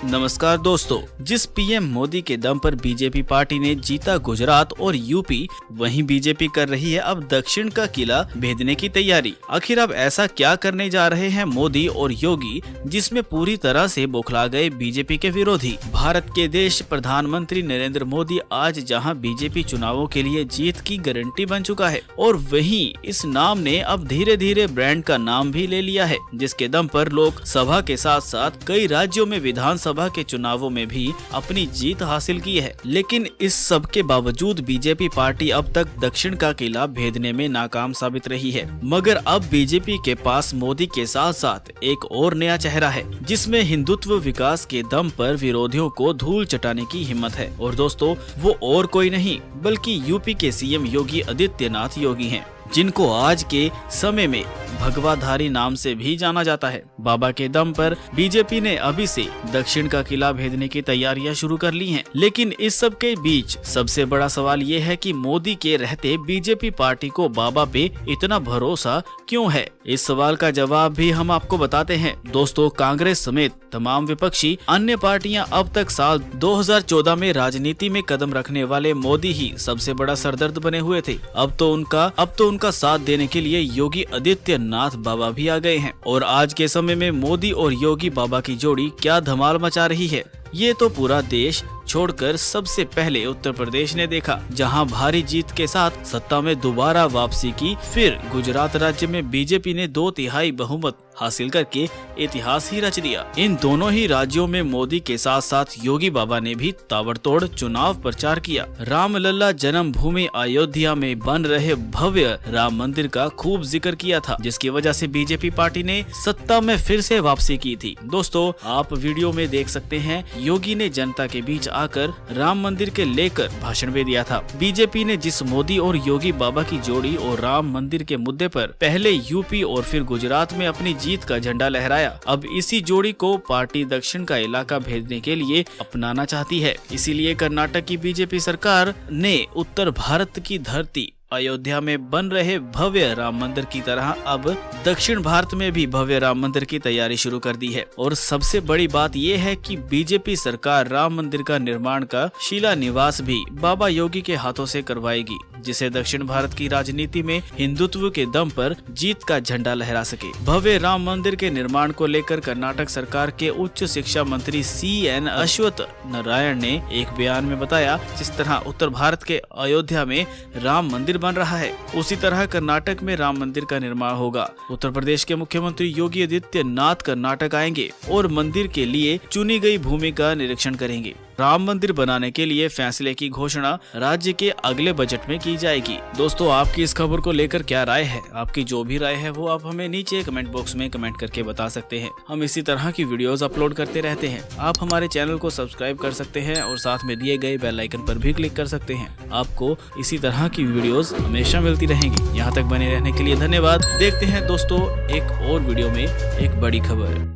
नमस्कार दोस्तों, जिस पीएम मोदी के दम पर बीजेपी पार्टी ने जीता गुजरात और यूपी, वहीं बीजेपी कर रही है अब दक्षिण का किला भेदने की तैयारी। आखिर अब ऐसा क्या करने जा रहे हैं मोदी और योगी, जिसमें पूरी तरह से बौखला गए बीजेपी के विरोधी। भारत के देश प्रधानमंत्री नरेंद्र मोदी आज जहां बीजेपी चुनावों के लिए जीत की गारंटी बन चुका है, और वहीं इस नाम ने अब धीरे धीरे ब्रांड का नाम भी ले लिया है, जिसके दम पर लोक सभा के साथ साथ कई राज्यों में विधानसभा के चुनावों में भी अपनी जीत हासिल की है। लेकिन इस सब के बावजूद बीजेपी पार्टी अब तक दक्षिण का किला भेदने में नाकाम साबित रही है। मगर अब बीजेपी के पास मोदी के साथ साथ एक और नया चेहरा है, जिसमें हिंदुत्व विकास के दम पर विरोधियों को धूल चटाने की हिम्मत है। और दोस्तों, वो और कोई नहीं बल्कि यूपी के सीएम योगी आदित्यनाथ योगी हैं, जिनको आज के समय में भगवाधारी नाम से भी जाना जाता है। बाबा के दम पर बीजेपी ने अभी से दक्षिण का किला भेदने की तैयारियां शुरू कर ली हैं। लेकिन इस सब के बीच सबसे बड़ा सवाल ये है कि मोदी के रहते बीजेपी पार्टी को बाबा पे इतना भरोसा क्यों है। इस सवाल का जवाब भी हम आपको बताते हैं। दोस्तों, कांग्रेस समेत तमाम विपक्षी अन्य पार्टियां अब तक साल 2014 में राजनीति में कदम रखने वाले मोदी ही सबसे बड़ा सरदर्द बने हुए थे। अब तो उनका साथ देने के लिए योगी आदित्यनाथ बाबा भी आ गए हैं। और आज के समय में मोदी और योगी बाबा की जोड़ी क्या धमाल मचा रही है, ये तो पूरा देश छोड़कर सबसे पहले उत्तर प्रदेश ने देखा, जहां भारी जीत के साथ सत्ता में दोबारा वापसी की। फिर गुजरात राज्य में बीजेपी ने 2/3 बहुमत हासिल करके इतिहास ही रच दिया। इन दोनों ही राज्यों में मोदी के साथ साथ योगी बाबा ने भी ताबड़तोड़ चुनाव प्रचार किया। रामलला जन्मभूमि अयोध्या में बन रहे भव्य राम मंदिर का खूब जिक्र किया था, जिसकी वजह से बीजेपी पार्टी ने सत्ता में फिर से वापसी की थी। दोस्तों, आप वीडियो में देख सकते हैं, योगी ने जनता के बीच आकर राम मंदिर के लेकर भाषण भी दिया था। बीजेपी ने जिस मोदी और योगी बाबा की जोड़ी और राम मंदिर के मुद्दे पर पहले यूपी और फिर गुजरात में अपनी जीत का झंडा लहराया, अब इसी जोड़ी को पार्टी दक्षिण का इलाका भेजने के लिए अपनाना चाहती है। इसीलिए कर्नाटक की बीजेपी सरकार ने उत्तर भारत की धरती अयोध्या में बन रहे भव्य राम मंदिर की तरह अब दक्षिण भारत में भी भव्य राम मंदिर की तैयारी शुरू कर दी है। और सबसे बड़ी बात यह है कि बीजेपी सरकार राम मंदिर का निर्माण का शिलान्यास भी बाबा योगी के हाथों से करवाएगी, जिसे दक्षिण भारत की राजनीति में हिंदुत्व के दम पर जीत का झंडा लहरा सके। भव्य राम मंदिर के निर्माण को लेकर कर्नाटक सरकार के उच्च शिक्षा मंत्री CN अश्वथ नारायण ने एक बयान में बताया, जिस तरह उत्तर भारत के अयोध्या में राम मंदिर बन रहा है, उसी तरह कर्नाटक में राम मंदिर का निर्माण होगा। उत्तर प्रदेश के मुख्यमंत्री योगी आदित्यनाथ कर्नाटक आएंगे और मंदिर के लिए चुनी गई भूमि का निरीक्षण करेंगे। राम मंदिर बनाने के लिए फैसले की घोषणा राज्य के अगले बजट में की जाएगी। दोस्तों, आपकी इस खबर को लेकर क्या राय है? आपकी जो भी राय है वो आप हमें नीचे कमेंट बॉक्स में कमेंट करके बता सकते हैं। हम इसी तरह की वीडियोस अपलोड करते रहते हैं। आप हमारे चैनल को सब्सक्राइब कर सकते हैं और साथ में दिए गए बेल आइकन पर भी क्लिक कर सकते हैं। आपको इसी तरह की वीडियोस हमेशा मिलती रहेंगी। यहाँ तक बने रहने के लिए धन्यवाद। देखते हैं दोस्तों एक और वीडियो में एक बड़ी खबर।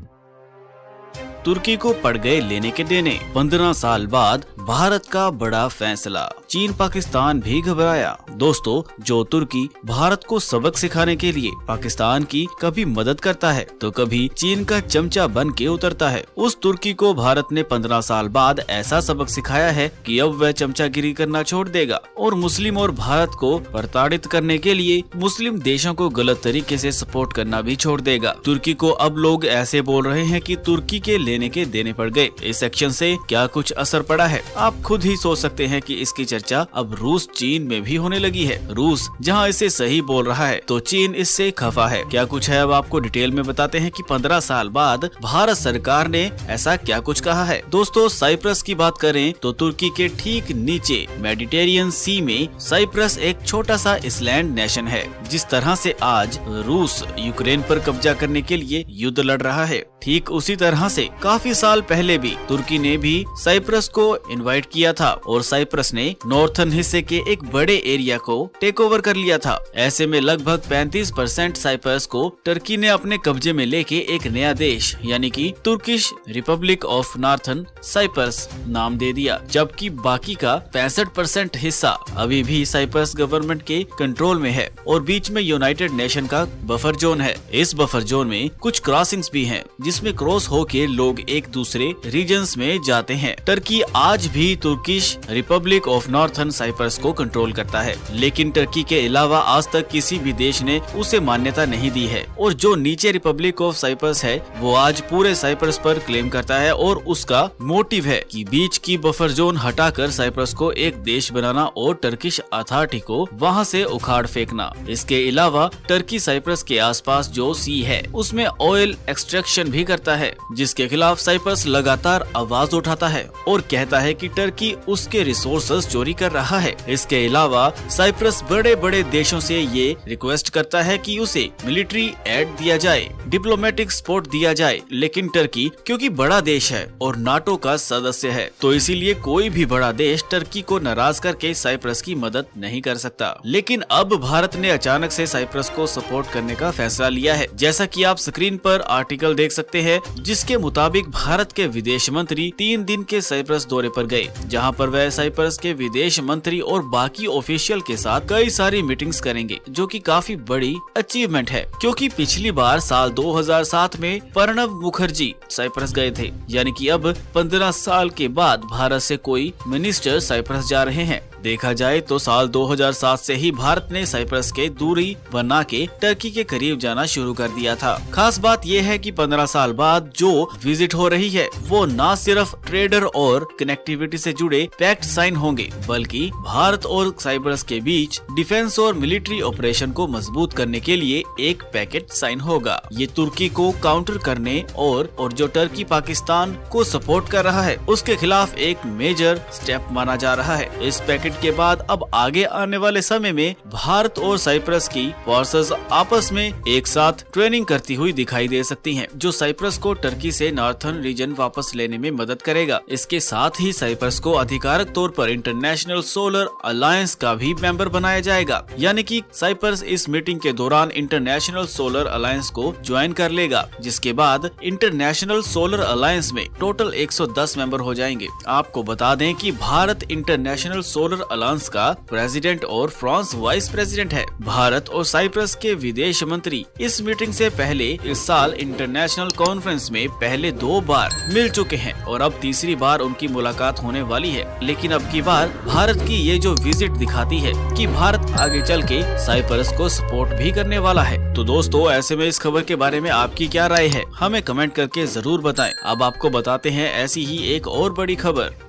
तुर्की को पड़ गए लेने के देने, 15 साल बाद भारत का बड़ा फैसला। चीन पाकिस्तान भी घबराया। दोस्तों, जो तुर्की भारत को सबक सिखाने के लिए पाकिस्तान की कभी मदद करता है तो कभी चीन का चमचा बन के उतरता है, उस तुर्की को भारत ने 15 साल बाद ऐसा सबक सिखाया है कि अब वह चमचागिरी करना छोड़ देगा और मुस्लिम और भारत को प्रताड़ित करने के लिए मुस्लिम देशों को गलत तरीके से सपोर्ट करना भी छोड़ देगा। तुर्की को अब लोग ऐसे बोल रहे हैं कि तुर्की के लेने के देने पड़ गए। इस एक्शन से क्या कुछ असर पड़ा है, आप खुद ही सोच सकते हैं कि इसकी चर्चा अब रूस चीन में भी होने लगी है। रूस जहां इसे सही बोल रहा है तो चीन इससे खफा है। क्या कुछ है, अब आपको डिटेल में बताते हैं कि 15 साल बाद भारत सरकार ने ऐसा क्या कुछ कहा है। दोस्तों, साइप्रस की बात करें तो तुर्की के ठीक नीचे मेडिटेरियन सी में साइप्रस एक छोटा सा आइलैंड नेशन है। जिस तरह से आज रूस यूक्रेन पर कब्जा करने के लिए युद्ध लड़ रहा है, ठीक उसी तरह से काफी साल पहले भी तुर्की ने भी साइप्रस को इनवाइट किया था और साइप्रस ने नॉर्थन हिस्से के एक बड़े एरिया को टेक ओवर कर लिया था। ऐसे में लगभग 35% साइप्रस को टर्की ने अपने कब्जे में लेके एक नया देश यानी कि Turkish Republic of Northern Cyprus नाम दे दिया, जबकि बाकी का 65% हिस्सा अभी भी साइप्रस गवर्नमेंट के कंट्रोल में है और बीच में यूनाइटेड नेशन का बफर जोन है। इस बफर जोन में कुछ क्रॉसिंग्स भी हैं जिसमें क्रॉस होके लोग एक दूसरे रीजन्स में जाते हैं। टर्की आज भी Turkish Republic of Northern Cyprus को कंट्रोल करता है, लेकिन टर्की के अलावा आज तक किसी भी देश ने उसे मान्यता नहीं दी है। और जो नीचे रिपब्लिक ऑफ साइप्रस है वो आज पूरे साइप्रस पर क्लेम करता है और उसका मोटिव है कि बीच की बफर जोन हटाकर साइप्रस को एक देश बनाना और टर्किश अथॉरिटी को वहां से उखाड़ फेंकना। इसके अलावा टर्की साइप्रस के आसपास जो सी है उसमें ऑयल एक्सट्रैक्शन भी करता है, जिसके खिलाफ साइप्रस लगातार आवाज उठाता है और कहता है कि टर्की उसके रिसोर्सेज चोरी कर रहा है। इसके अलावा साइप्रस बड़े बड़े देशों से ये रिक्वेस्ट करता है कि उसे मिलिट्री एड दिया जाए, डिप्लोमेटिक सपोर्ट दिया जाए, लेकिन टर्की क्योंकि बड़ा देश है और नाटो का सदस्य है तो इसीलिए कोई भी बड़ा देश टर्की को नाराज करके साइप्रस की मदद नहीं कर सकता। लेकिन अब भारत ने अचानक से साइप्रस को सपोर्ट करने का फैसला लिया है। जैसा कि आप स्क्रीन पर आर्टिकल देख सकते हैं, जिसके मुताबिक भारत के विदेश मंत्री 3 दिन के साइप्रस दौरे पर गए, जहां पर वह साइप्रस के विदेश मंत्री और बाकी ऑफिशियल के साथ कई सारी मीटिंग्स करेंगे, जो कि काफी बड़ी अचीवमेंट है, क्योंकि पिछली बार साल 2007 में प्रणब मुखर्जी साइप्रस गए थे। यानी कि अब 15 साल के बाद भारत से कोई मिनिस्टर साइप्रस जा रहे हैं। देखा जाए तो साल 2007 से ही भारत ने साइप्रस के दूरी बना के टर्की के करीब जाना शुरू कर दिया था। खास बात यह है कि 15 साल बाद जो विजिट हो रही है वो न सिर्फ ट्रेडर और कनेक्टिविटी से जुड़े पैक्ट साइन होंगे, बल्कि भारत और साइप्रस के बीच डिफेंस और मिलिट्री ऑपरेशन को मजबूत करने के लिए एक पैकेट साइन होगा। ये तुर्की को काउंटर करने और जो टर्की पाकिस्तान को सपोर्ट कर रहा है उसके खिलाफ एक मेजर स्टेप माना जा रहा है। इस पैकेट के बाद अब आगे आने वाले समय में भारत और साइप्रस की फोर्सेस आपस में एक साथ ट्रेनिंग करती हुई दिखाई दे सकती हैं, जो साइप्रस को टर्की से नॉर्थर्न रीजन वापस लेने में मदद करेगा। इसके साथ ही साइप्रस को आधिकारिक तौर पर इंटरनेशनल सोलर अलायंस का भी मेंबर बनाया जाएगा। यानी कि साइप्रस इस मीटिंग के दौरान इंटरनेशनल सोलर अलायंस को ज्वाइन कर लेगा, जिसके बाद इंटरनेशनल सोलर अलायंस में टोटल 110 मेंबर हो जाएंगे। आपको बता दें कि भारत इंटरनेशनल सोलर अलायंस का प्रेसिडेंट और फ्रांस वाइस प्रेसिडेंट है। भारत और साइप्रस के विदेश मंत्री इस मीटिंग से पहले इस साल इंटरनेशनल कॉन्फ्रेंस में पहले 2 बार मिल चुके हैं और अब तीसरी बार उनकी मुलाकात होने वाली है। लेकिन अब की बार भारत की ये जो विजिट दिखाती है कि भारत आगे चल के साइप्रस को सपोर्ट भी करने वाला है। तो दोस्तों, ऐसे में इस खबर के बारे में आपकी क्या राय है, हमें कमेंट करके जरूर बताएं। अब आपको बताते हैं ऐसी ही एक और बड़ी खबर।